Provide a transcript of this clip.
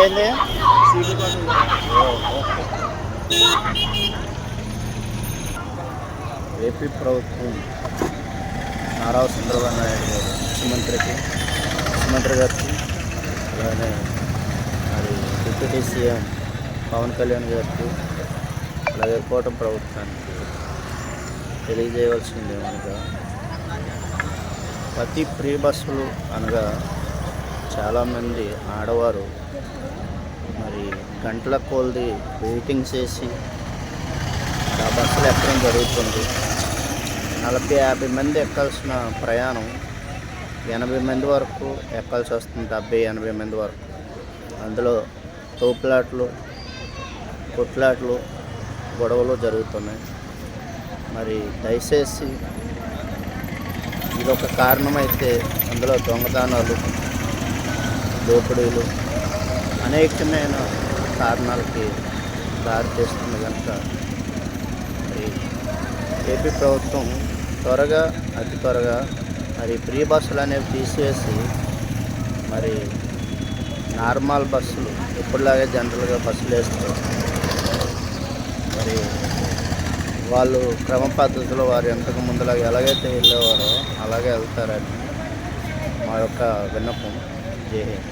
ఏంది? ఏపీ ప్రభుత్వం నారా చంద్రబాబు నాయుడు గారు ముఖ్యమంత్రి గారికి, అలానే మరి డిప్యూటీ సీఎం పవన్ కళ్యాణ్ గారికి, అలాగే కూటమి ప్రభుత్వానికి తెలియజేయవలసింది ఏమనగా, ప్రతి ఫ్రీ బస్సులు అనగా చాలామంది ఆడవారు మరి గంటల కొలది వెయిటింగ్ చేసి ఆ బస్సులు ఎక్కడం జరుగుతుంది. 40-50 మంది ఎక్కాల్సిన ప్రయాణం 80 మంది వరకు ఎక్కాల్సి వస్తుంది. 70-80 మంది వరకు. అందులో తోపులాట్లు, కొట్లాట్లు, గొడవలు జరుగుతున్నాయి. మరి దయచేసి ఇదొక కారణమైతే అందులో దొంగతనాలు, దోపిడీలు అనేకమైన కారణాలకి దారితీస్తుంది కనుక మరి ఏపీ ప్రభుత్వం అతి త్వరగా మరి ఫ్రీ బస్సులు అనేవి తీసివేసి మరి నార్మల్ బస్సులు ఎప్పుడులాగే జనరల్గా బస్సులు వేస్తారు. మరి వాళ్ళు క్రమ పద్ధతిలో వారు ఎంతకు ముందులాగా ఎలాగైతే వెళ్ళేవారో అలాగే వెళ్తారని మా యొక్క విన్నపం. జై హింద్.